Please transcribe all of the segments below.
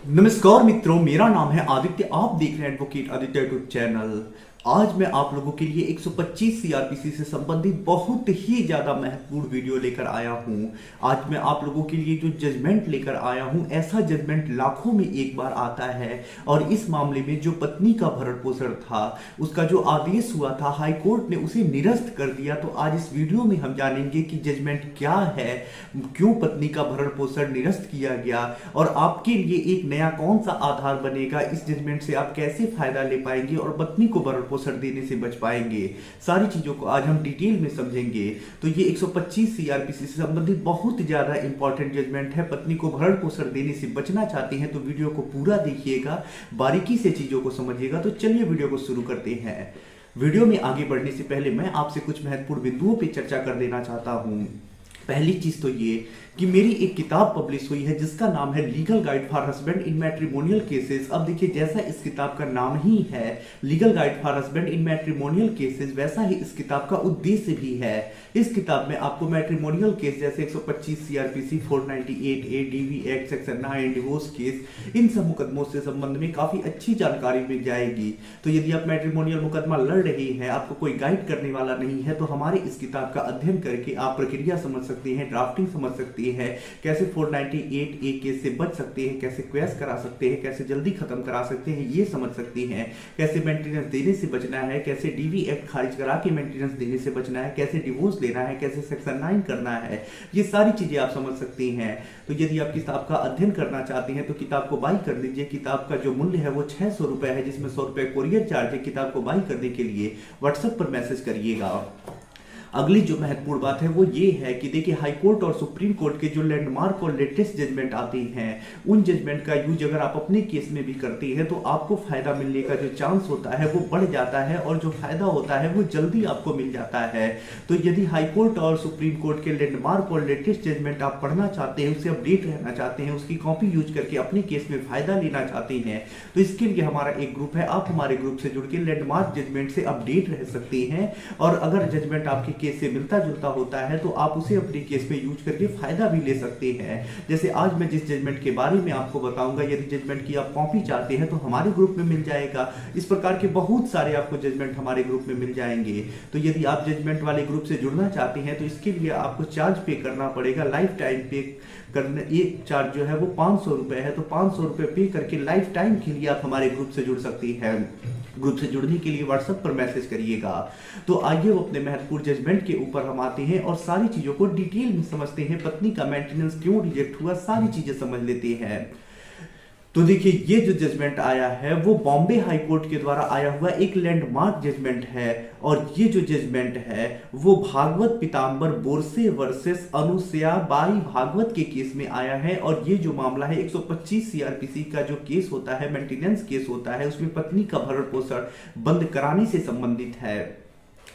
नमस्कार मित्रों, मेरा नाम है आदित्य। आप देख रहे हैं एडवोकेट आदित्य यूट्यूब चैनल। आज मैं आप लोगों के लिए 125 सीआरपीसी से संबंधित बहुत ही ज्यादा महत्वपूर्ण वीडियो लेकर आया हूं। आज मैं आप लोगों के लिए जो जजमेंट लेकर आया हूं, ऐसा जजमेंट लाखों में एक बार आता है। और इस मामले में जो पत्नी का भरण पोषण था, उसका जो आदेश हुआ था, हाई कोर्ट ने उसे निरस्त कर दिया। तो आज इस वीडियो में हम जानेंगे कि जजमेंट क्या है, क्यों पत्नी का भरण पोषण निरस्त किया गया, और आपके लिए एक नया कौन सा आधार बनेगा। इस जजमेंट से आप कैसे फायदा ले पाएंगे और पत्नी को भरण पोषण देने से बच पाएंगे। सारी चीजों को आज हम डिटेल में समझेंगे। तो ये 125 सीआरपीसी से संबंधित बहुत ज्यादा इंपॉर्टेंट जजमेंट है। पत्नी को भरण पोषण देने से बचना चाहते हैं तो वीडियो को पूरा देखिएगा, बारीकी से चीजों को समझिएगा। तो चलिए वीडियो को शुरू करते हैं। वीडियो में आगे बढ़ने से पहले मैं आपसे कुछ महत्वपूर्ण बिंदुओं पर चर्चा कर देना चाहता हूं। पहली चीज तो ये कि मेरी एक किताब पब्लिश हुई है जिसका नाम है legal guide for husband in matrimonial cases. अब देखिए, जैसा इस किताब का नाम ही है legal guide for husband in matrimonial cases, वैसा ही इस किताब का उद्देश्य भी है। इस किताब में आपको मैट्रिमोनियल केस जैसे 125 CrPC, 498 A, DV act section 9, divorce case, इन सब मुकदमों से संबंध में काफी अच्छी जानकारी मिल जाएगी। तो यदि आप मैट्रिमोनियल मुकदमा लड़ रहे हैं, आपको कोई गाइड करने वाला नहीं है, तो हमारे इस किताब का अध्ययन करके आप प्रक्रिया समझ सकते हैं, ड्राफ्टिंग समझ सकते हैं, कैसे 498 ए केस से बच सकते हैं, कैसे क्वेश करा सकते हैं, कैसे जल्दी खत्म करा सकते हैं, ये समझ सकते हैं। कैसे मेंटेनेंस देने से बचना है, कैसे डीवी एक्ट खारिज करा के मेंटेनेंस देने से बचना है, कैसे डिवोर्स लेना है, कैसे सेक्शन 9 करना है, ये सारी चीजें आप समझ सकते हैं। तो यदि आप किताब का अध्ययन करना चाहते हैं तो किताब को बाई कर लीजिए। किताब का जो मूल्य है वो 600 रुपए है, जिसमें 100 रुपए कोरियर चार्ज है। किताब को बाई करने के लिए व्हाट्सएप पर मैसेज करिएगा। अगली जो महत्वपूर्ण बात है वो ये है कि देखिए, हाई कोर्ट और सुप्रीम कोर्ट के जो लैंडमार्क और लेटेस्ट जजमेंट आते हैं, उन जजमेंट का यूज अगर आप अपने केस में भी करते हैं तो आपको फायदा मिलने का जो चांस होता है वो बढ़ जाता है, और जो फायदा होता है वो जल्दी आपको मिल जाता है। तो यदि हाई कोर्ट और सुप्रीम कोर्ट के लैंडमार्क और लेटेस्ट जजमेंट आप पढ़ना चाहते हैं, उससे अपडेट रहना चाहते हैं, उसकी कॉपी यूज करके अपने केस में फायदा लेना चाहते हैं, तो इसके लिए हमारा एक ग्रुप है। आप हमारे ग्रुप से जुड़ के लैंडमार्क जजमेंट से अपडेट रह सकते हैं। और अगर जजमेंट आपके केस से मिलता जुलता होता है तो आप उसे अपने केस में यूज करके फायदा भी ले सकते हैं। जैसे आज मैं जिस जजमेंट के बारे में आपको बताऊंगा, यदि जजमेंट की आप कॉपी चाहते हैं तो हमारे ग्रुप में मिल जाएगा। इस प्रकार के बहुत सारे आपको जजमेंट हमारे ग्रुप में मिल जाएंगे। तो यदि आप जजमेंट वाले ग्रुप से जुड़ना चाहते हैं तो इसके लिए आपको चार्ज पे करना पड़ेगा। लाइफ टाइम पे करने, एक चार्ज जो है वो 500 रुपए है। तो 500 रुपए पे करके लाइफ टाइम के लिए आप हमारे ग्रुप से जुड़ सकती हैं। ग्रुप से जुड़ने के लिए व्हाट्सएप पर मैसेज करिएगा। तो आइए वो अपने महत्वपूर्ण जजमेंट के ऊपर हम आते हैं और सारी चीजों को डिटेल में समझते हैं। पत्नी का मेंटेनेंस क्यों रिजेक्ट हुआ, सारी चीजें समझ लेते हैं। तो देखिए, ये जो जजमेंट आया है वो बॉम्बे हाई कोर्ट के द्वारा आया हुआ एक लैंडमार्क जजमेंट है। और ये जो जजमेंट है वो भागवत पीताम्बर बोरसे वर्सेस अनुसया बाई भागवत के केस में आया है। और ये जो मामला है 125 सीआरपीसी का जो केस होता है, मेंटेनेंस केस होता है, उसमें पत्नी का भरण पोषण बंद कराने से संबंधित है।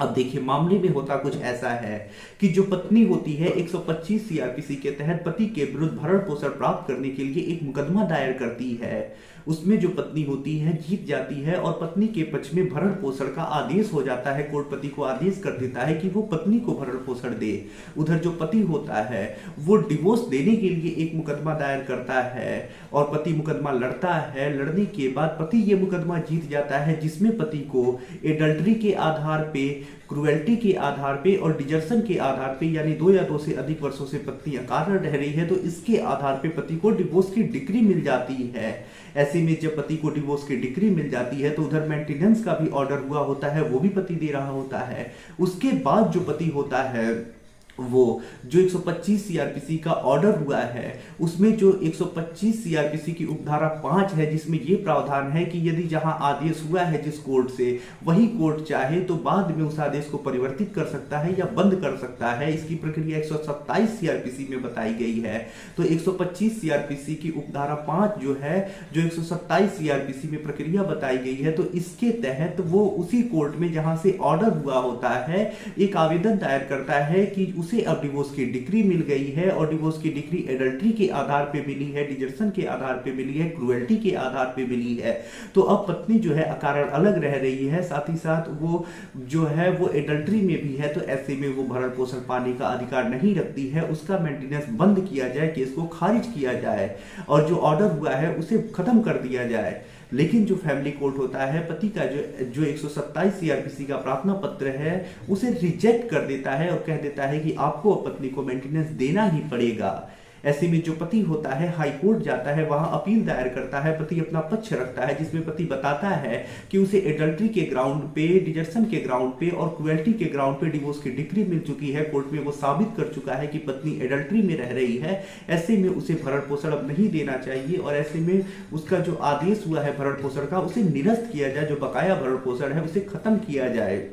अब देखिए, मामले में होता कुछ ऐसा है कि जो पत्नी होती है 125 सीआरपीसी के तहत पति के विरुद्ध भरण पोषण प्राप्त करने के लिए एक मुकदमा दायर करती है। उसमें जो पत्नी होती है जीत जाती है और पत्नी के पक्ष में भरण पोषण का आदेश हो जाता है। कोर्ट पति को आदेश कर देता है कि वो पत्नी को भरण पोषण दे। उधर जो पति होता है वो डिवोर्स देने के लिए एक मुकदमा दायर करता है और पति मुकदमा लड़ता है। लड़ने के बाद पति ये मुकदमा जीत जाता है, जिसमें पति को एडल्ट्री के आधार पे, क्रुएल्टी के आधार पे और डिजर्सन के आधार पे, यानी 2 या 2 से अधिक वर्षों से पत्नी अकारण रह रही है, तो इसके आधार पे पति को डिवोर्स की डिक्री मिल जाती है। ऐसे में जब पति को डिवोर्स की डिक्री मिल जाती है तो उधर मेंटेनेंस का भी ऑर्डर हुआ होता है, वो भी पति दे रहा होता है। उसके बाद जो पति होता है वो जो 125 सीआरपीसी का ऑर्डर हुआ है, उसमें जो 125 सीआरपीसी की उपधारा 5 है, जिसमें ये प्रावधान है कि यदि जहां आदेश हुआ है जिस कोर्ट से, वही कोर्ट चाहे तो बाद में उस आदेश को परिवर्तित कर सकता है या बंद कर सकता है। इसकी प्रक्रिया 127 सीआरपीसी में बताई गई है। तो 125 सीआरपीसी की उपधारा 5 जो है, जो 127 सीआरपीसी में प्रक्रिया बताई गई है, तो इसके तहत वो उसी कोर्ट में जहां से ऑर्डर हुआ होता है एक आवेदन दायर करता है कि उसे अब डिवोर्स की डिक्री मिल गई है और डिवोर्स की डिक्री एडल्ट्री के आधार पे मिली है, डिजर्सन के आधार पे मिली है, क्रुएल्टी के आधार पे मिली है। तो अब पत्नी जो है अकारण अलग रह रही है, साथ ही साथ वो जो है वो एडल्ट्री में भी है, तो ऐसे में वो भरण पोषण पाने का अधिकार नहीं रखती है। उसका मेंटेनेंस बंद किया जाए, केस को खारिज किया जाए और जो ऑर्डर हुआ है उसे खत्म कर दिया जाए। लेकिन जो फैमिली कोर्ट होता है पति का जो 127 सीआरपीसी का प्रार्थना पत्र है उसे रिजेक्ट कर देता है और कह देता है कि आपको पत्नी को मेंटेनेंस देना ही पड़ेगा। ऐसे में जो पति होता है हाई कोर्ट जाता है, वहां अपील दायर करता है, पति अपना पक्ष रखता है, जिसमें पति बताता है कि उसे एडल्ट्री के ग्राउंड पे, डिजर्सन के ग्राउंड पे और क्रुएल्टी के ग्राउंड पे डिवोर्स की डिक्री मिल चुकी है। कोर्ट में वो साबित कर चुका है कि पत्नी एडल्ट्री में रह रही है, ऐसे में उसे भरण पोषण अब नहीं देना चाहिए और ऐसे में उसका जो आदेश हुआ है भरण पोषण का उसे निरस्त किया जाए, जो बकाया भरण पोषण है उसे खत्म किया जाए।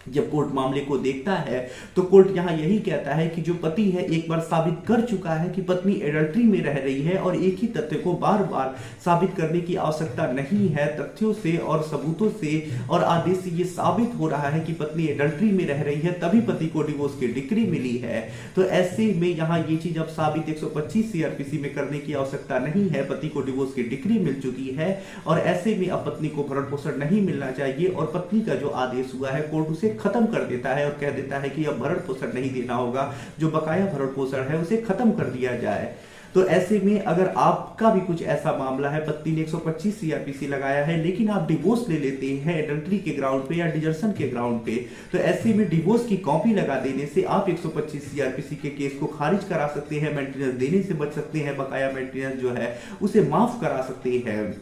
जब कोर्ट मामले को देखता है तो कोर्ट यहां यही कहता है कि जो पति है एक बार साबित कर चुका है कि पत्नी एडल्ट्री में रह रही है और एक ही तथ्य को बार बार साबित करने की आवश्यकता नहीं है। तथ्यों से और सबूतों से और आदेश से ये साबित हो रहा है कि पत्नी एडल्ट्री में रह रही है, तभी पति को डिवोर्स की डिक्री मिली है। तो ऐसे में यहां ये चीज अब साबित 125 सीआरपीसी में करने की आवश्यकता नहीं है। पति को डिवोर्स की डिक्री मिल चुकी है और ऐसे में अब पत्नी को भरण पोषण नहीं मिलना चाहिए और पत्नी का जो आदेश हुआ है कोर्ट उसे खत्म कर देता है और कह देता है कि अब भरण पोषण नहीं देना होगा, जो बकाया भरण पोषण है उसे खत्म कर दिया जाए। तो ऐसे में अगर आपका भी कुछ ऐसा मामला है, पत्नी ने 125 सीआरपीसी लगाया है लेकिन आप डिवोर्स ले लेते हैं एडल्ट्री के ग्राउंड पे या डिजर्सन के ग्राउंड पे, तो ऐसे में डिवोर्स की कॉपी लगा देने से आप 125 सीआरपीसी के केस को खारिज करा सकते हैं, मेंटेनेंस देने से बच सकते हैं, बकाया मेंटेनेंस जो है उसे माफ करा सकते हैं।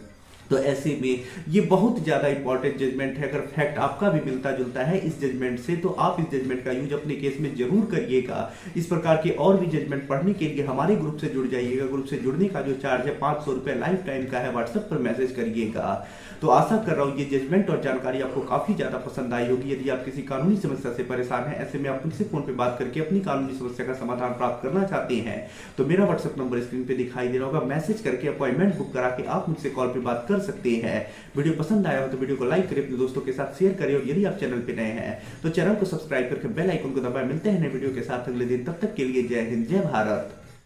तो ऐसे में ये बहुत ज़्यादा इंपॉर्टेंट जजमेंट है। अगर फैक्ट आपका भी मिलता जुलता है इस जजमेंट से तो आप इस जजमेंट का यूज अपने केस में जरूर करिएगा। इस प्रकार के और भी जजमेंट पढ़ने के लिए हमारे ग्रुप से जुड़ जाइएगा। ग्रुप से जुड़ने का जो चार्ज है 500 रुपये लाइफ टाइम का है, व्हाट्सएप पर मैसेज करिएगा। तो आशा कर रहा हूँ ये जजमेंट और जानकारी आपको काफ़ी ज़्यादा पसंद आई होगी। यदि आप किसी कानूनी समस्या से परेशान हैं, ऐसे में आप मुझसे फोन पर बात करके अपनी कानूनी समस्या का समाधान प्राप्त करना चाहते हैं तो मेरा व्हाट्सएप नंबर स्क्रीन पर दिखाई दे रहा होगा, मैसेज करके अपॉइंटमेंट बुक करा के आप मुझसे कॉल पर बात कर सकते हैं। वीडियो पसंद आया हो तो वीडियो को लाइक करें, अपने दोस्तों के साथ शेयर करें और यदि आप चैनल पे नए हैं तो चैनल को सब्सक्राइब करके बेल आइकन को दबाएं। मिलते हैं नए वीडियो के साथ अगले दिन, तब तक के लिए जय हिंद, जय भारत।